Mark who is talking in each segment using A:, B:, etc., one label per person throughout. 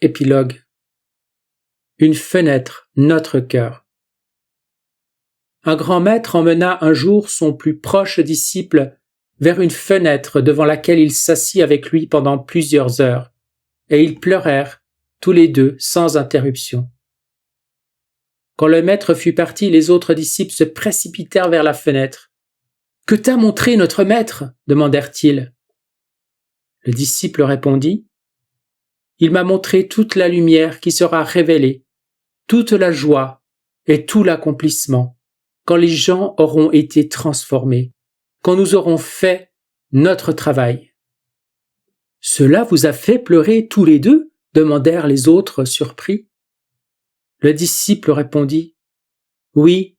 A: Épilogue. Une fenêtre, notre cœur. Un grand maître emmena un jour son plus proche disciple vers une fenêtre devant laquelle il s'assit avec lui pendant plusieurs heures, et ils pleurèrent, tous les deux, sans interruption. Quand le maître fut parti, les autres disciples se précipitèrent vers la fenêtre. « Que t'a montré notre maître ?» demandèrent-ils. Le disciple répondit « Il m'a montré toute la lumière qui sera révélée, toute la joie et tout l'accomplissement, quand les gens auront été transformés, quand nous aurons fait notre travail. » « Cela vous a fait pleurer tous les deux ?» demandèrent les autres surpris. Le disciple répondit « Oui,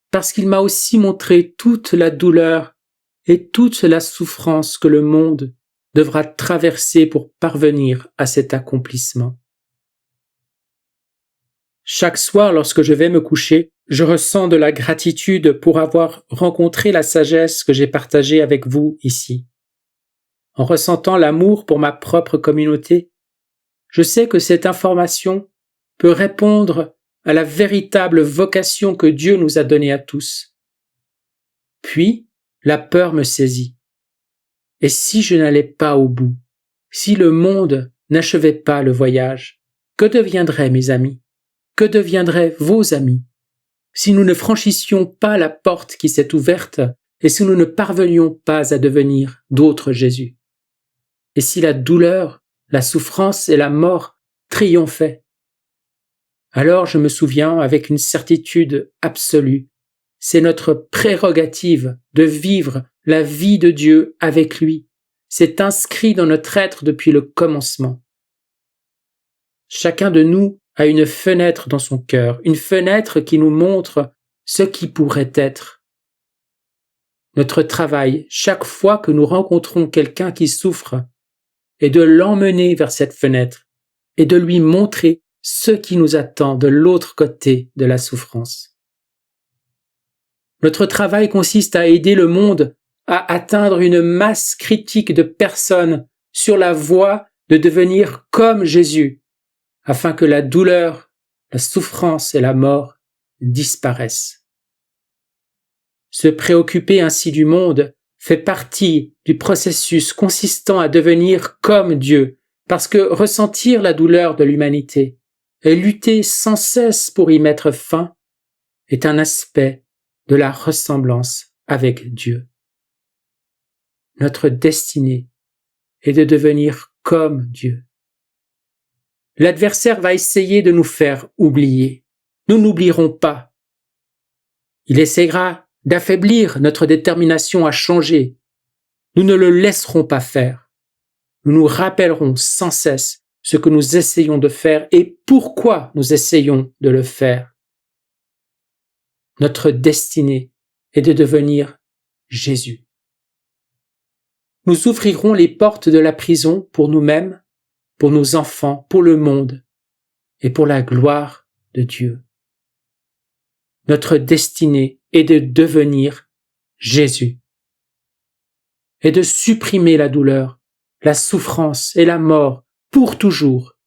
A: parce qu'il m'a aussi montré toute la douleur et toute la souffrance que le monde devra traverser pour parvenir à cet accomplissement. » Chaque soir, lorsque je vais me coucher, je ressens de la gratitude pour avoir rencontré la sagesse que j'ai partagée avec vous ici. En ressentant l'amour pour ma propre communauté, je sais que cette information peut répondre à la véritable vocation que Dieu nous a donnée à tous. Puis, la peur me saisit. Et si je n'allais pas au bout, si le monde n'achevait pas le voyage, que deviendraient mes amis? Que deviendraient vos amis? Si nous ne franchissions pas la porte qui s'est ouverte et si nous ne parvenions pas à devenir d'autres Jésus? Et si la douleur, la souffrance et la mort triomphaient? Alors je me souviens avec une certitude absolue, c'est notre prérogative de vivre la vie de Dieu avec lui. C'est inscrit dans notre être depuis le commencement. Chacun de nous a une fenêtre dans son cœur, une fenêtre qui nous montre ce qui pourrait être. Notre travail, chaque fois que nous rencontrons quelqu'un qui souffre, est de l'emmener vers cette fenêtre et de lui montrer ce qui nous attend de l'autre côté de la souffrance. Notre travail consiste à aider le monde à atteindre une masse critique de personnes sur la voie de devenir comme Jésus, afin que la douleur, la souffrance et la mort disparaissent. Se préoccuper ainsi du monde fait partie du processus consistant à devenir comme Dieu, parce que ressentir la douleur de l'humanité et lutter sans cesse pour y mettre fin est un aspect de la ressemblance avec Dieu. Notre destinée est de devenir comme Dieu. L'adversaire va essayer de nous faire oublier. Nous n'oublierons pas. Il essaiera d'affaiblir notre détermination à changer. Nous ne le laisserons pas faire. Nous nous rappellerons sans cesse ce que nous essayons de faire et pourquoi nous essayons de le faire. Notre destinée est de devenir Jésus. Nous ouvrirons les portes de la prison pour nous-mêmes, pour nos enfants, pour le monde et pour la gloire de Dieu. Notre destinée est de devenir Jésus et de supprimer la douleur, la souffrance et la mort pour toujours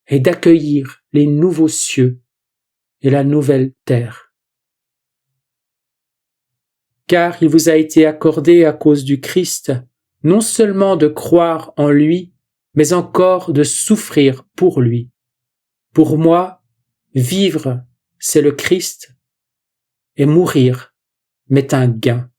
A: et d'accueillir les nouveaux cieux et la nouvelle terre. Car il vous a été accordé à cause du Christ non seulement de croire en lui, mais encore de souffrir pour lui. Pour moi, vivre, c'est le Christ, et mourir m'est un gain.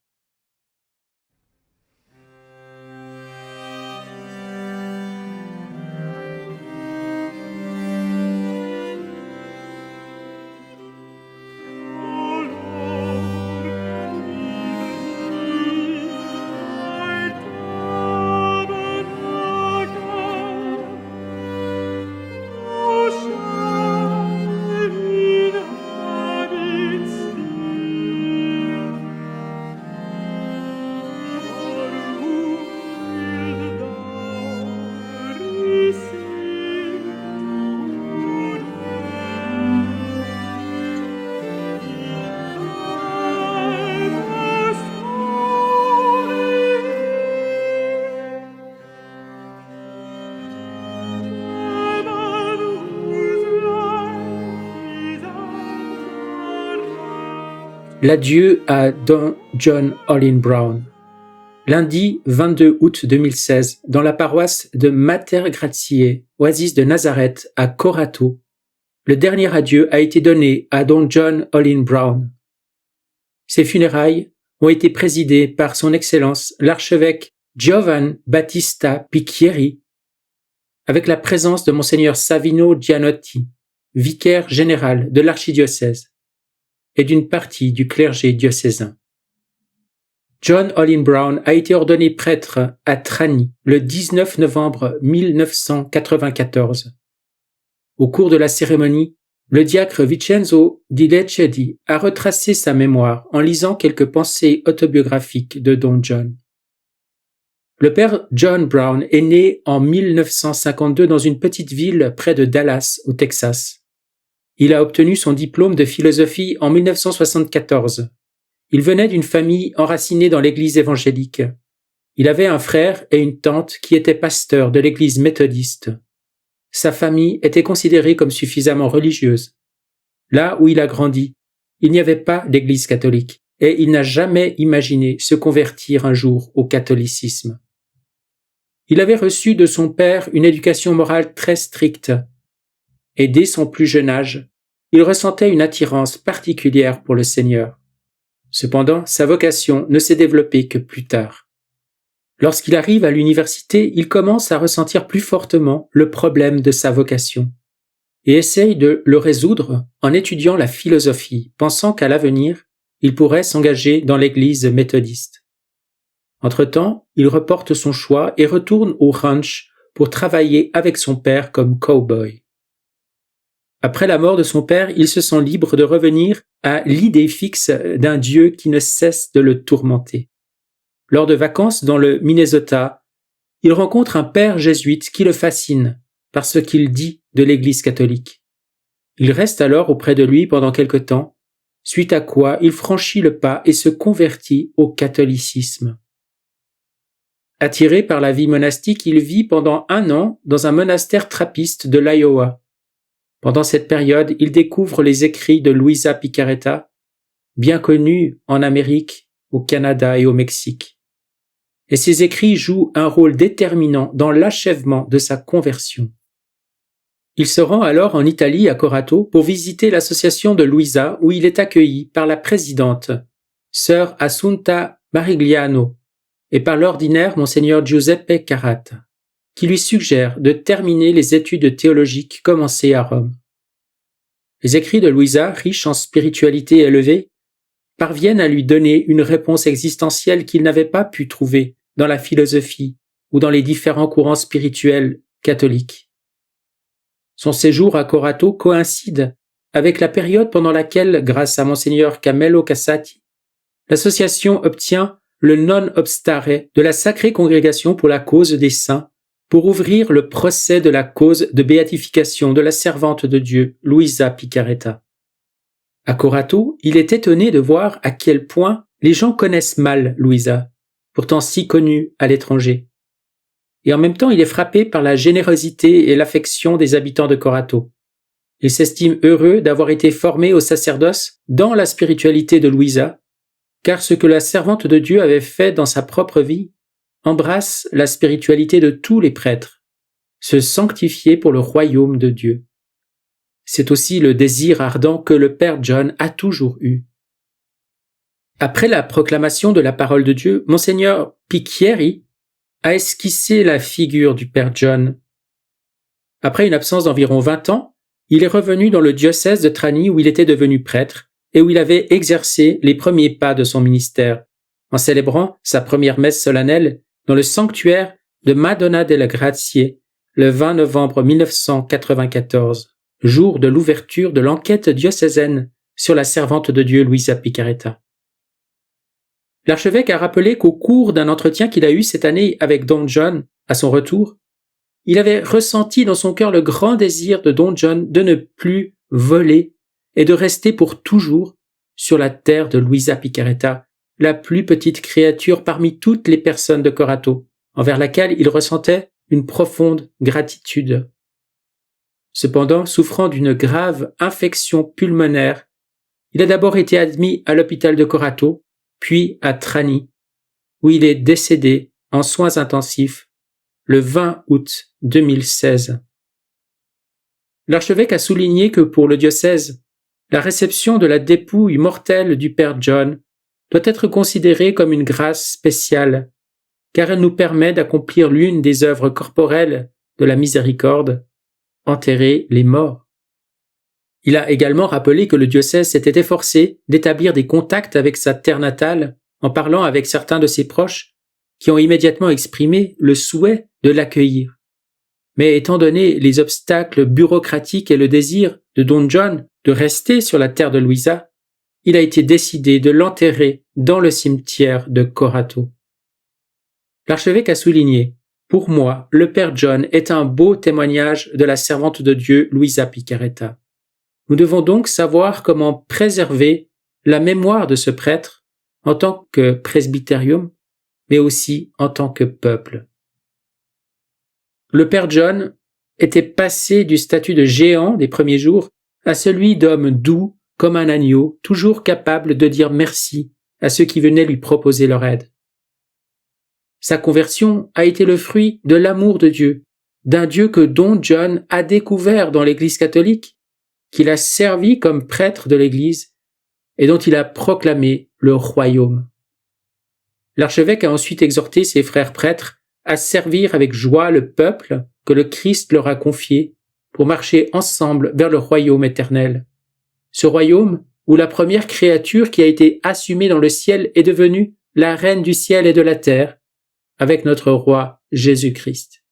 A: L'adieu à Don John Olin Brown. Lundi 22 août 2016, dans la paroisse de Mater Gratiae, oasis de Nazareth à Corato, le dernier adieu a été donné à Don John Olin Brown. Ses funérailles ont été présidées par son Excellence l'archevêque Giovan Battista Picchieri, avec la présence de Monseigneur Savino Gianotti, vicaire général de l'archidiocèse, et d'une partie du clergé diocésain. John Olin Brown a été ordonné prêtre à Trani le 19 novembre 1994. Au cours de la cérémonie, le diacre Vincenzo Di Lecedi a retracé sa mémoire en lisant quelques pensées autobiographiques de Don John. Le père John Brown est né en 1952 dans une petite ville près de Dallas, au Texas. Il a obtenu son diplôme de philosophie en 1974. Il venait d'une famille enracinée dans l'église évangélique. Il avait un frère et une tante qui étaient pasteurs de l'église méthodiste. Sa famille était considérée comme suffisamment religieuse. Là où il a grandi, il n'y avait pas d'église catholique et il n'a jamais imaginé se convertir un jour au catholicisme. Il avait reçu de son père une éducation morale très stricte et dès son plus jeune âge, il ressentait une attirance particulière pour le Seigneur. Cependant, sa vocation ne s'est développée que plus tard. Lorsqu'il arrive à l'université, il commence à ressentir plus fortement le problème de sa vocation et essaye de le résoudre en étudiant la philosophie, pensant qu'à l'avenir, il pourrait s'engager dans l'église méthodiste. Entre-temps, il reporte son choix et retourne au ranch pour travailler avec son père comme cow-boy. Après la mort de son père, il se sent libre de revenir à l'idée fixe d'un Dieu qui ne cesse de le tourmenter. Lors de vacances dans le Minnesota, il rencontre un père jésuite qui le fascine par ce qu'il dit de l'Église catholique. Il reste alors auprès de lui pendant quelque temps, suite à quoi il franchit le pas et se convertit au catholicisme. Attiré par la vie monastique, il vit pendant 1 an dans un monastère trappiste de l'Iowa. Pendant cette période, il découvre les écrits de Luisa Picaretta, bien connue en Amérique, au Canada et au Mexique. Et ces écrits jouent un rôle déterminant dans l'achèvement de sa conversion. Il se rend alors en Italie, à Corato, pour visiter l'association de Luisa où il est accueilli par la présidente, sœur Assunta Marigliano, et par l'ordinaire Monseigneur Giuseppe Carata, qui lui suggère de terminer les études théologiques commencées à Rome. Les écrits de Luisa, riches en spiritualité élevée, parviennent à lui donner une réponse existentielle qu'il n'avait pas pu trouver dans la philosophie ou dans les différents courants spirituels catholiques. Son séjour à Corato coïncide avec la période pendant laquelle, grâce à Monseigneur Camillo Cassati, l'association obtient le non obstare de la Sacrée Congrégation pour la cause des saints pour ouvrir le procès de la cause de béatification de la servante de Dieu, Luisa Picaretta. À Corato, il est étonné de voir à quel point les gens connaissent mal Luisa, pourtant si connue à l'étranger. Et en même temps, il est frappé par la générosité et l'affection des habitants de Corato. Il s'estime heureux d'avoir été formé au sacerdoce dans la spiritualité de Luisa, car ce que la servante de Dieu avait fait dans sa propre vie embrasse la spiritualité de tous les prêtres, se sanctifier pour le royaume de Dieu. C'est aussi le désir ardent que le Père John a toujours eu. Après la proclamation de la parole de Dieu, Monseigneur Picchieri a esquissé la figure du Père John. Après une absence d'environ 20 ans, il est revenu dans le diocèse de Trani où il était devenu prêtre et où il avait exercé les premiers pas de son ministère, en célébrant sa première messe solennelle dans le sanctuaire de Madonna delle Grazie le 20 novembre 1994, jour de l'ouverture de l'enquête diocésaine sur la servante de Dieu Luisa Picaretta. L'archevêque a rappelé qu'au cours d'un entretien qu'il a eu cette année avec Don John, à son retour, il avait ressenti dans son cœur le grand désir de Don John de ne plus voler et de rester pour toujours sur la terre de Luisa Picaretta, la plus petite créature parmi toutes les personnes de Corato, envers laquelle il ressentait une profonde gratitude. Cependant, souffrant d'une grave infection pulmonaire, Il a d'abord été admis à l'hôpital de Corato, puis à Trani, où il est décédé en soins intensifs le 20 août 2016. L'archevêque a souligné que pour le diocèse, la réception de la dépouille mortelle du Père John doit être considérée comme une grâce spéciale, car elle nous permet d'accomplir l'une des œuvres corporelles de la miséricorde, enterrer les morts. Il a également rappelé que le diocèse s'était efforcé d'établir des contacts avec sa terre natale en parlant avec certains de ses proches qui ont immédiatement exprimé le souhait de l'accueillir. Mais étant donné les obstacles bureaucratiques et le désir de Don John de rester sur la terre de Louisa, il a été décidé de l'enterrer dans le cimetière de Corato. L'archevêque a souligné « Pour moi, le Père John est un beau témoignage de la servante de Dieu Louisa Picaretta. Nous devons donc savoir comment préserver la mémoire de ce prêtre en tant que presbytérium, mais aussi en tant que peuple. » Le Père John était passé du statut de géant des premiers jours à celui d'homme doux comme un agneau, toujours capable de dire merci à ceux qui venaient lui proposer leur aide. Sa conversion a été le fruit de l'amour de Dieu, d'un Dieu que Don John a découvert dans l'Église catholique, qu'il a servi comme prêtre de l'Église et dont il a proclamé le royaume. L'archevêque a ensuite exhorté ses frères prêtres à servir avec joie le peuple que le Christ leur a confié pour marcher ensemble vers le royaume éternel. Ce royaume où la première créature qui a été assumée dans le ciel est devenue la reine du ciel et de la terre, avec notre roi Jésus-Christ.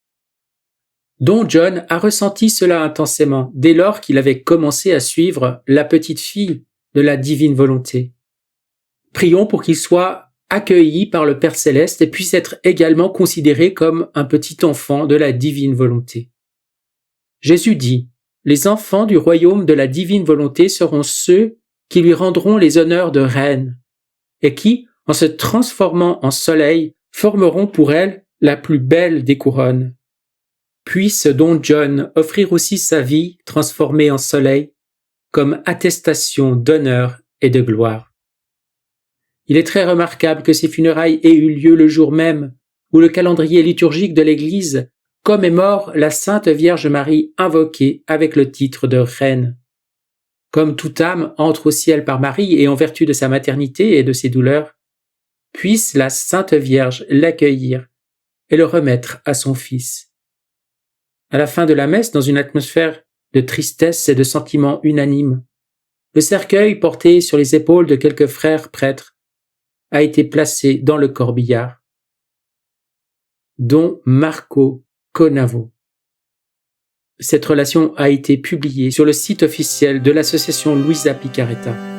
A: Don John a ressenti cela intensément dès lors qu'il avait commencé à suivre la petite fille de la divine volonté. Prions pour qu'il soit accueilli par le Père Céleste et puisse être également considéré comme un petit enfant de la divine volonté. Jésus dit « Les enfants du royaume de la divine volonté seront ceux qui lui rendront les honneurs de reine et qui, en se transformant en soleil, formeront pour elle la plus belle des couronnes. Puisse Don John offrir aussi sa vie transformée en soleil comme attestation d'honneur et de gloire. » Il est très remarquable que ces funérailles aient eu lieu le jour même où le calendrier liturgique de l'Église commémore la Sainte Vierge Marie invoquée avec le titre de reine. Comme toute âme entre au ciel par Marie et en vertu de sa maternité et de ses douleurs, puisse la Sainte Vierge l'accueillir et le remettre à son Fils. À la fin de la messe, dans une atmosphère de tristesse et de sentiments unanimes, le cercueil porté sur les épaules de quelques frères prêtres a été placé dans le corbillard. Don Marco Conavo. Cette relation a été publiée sur le site officiel de l'association Louisa Picaretta.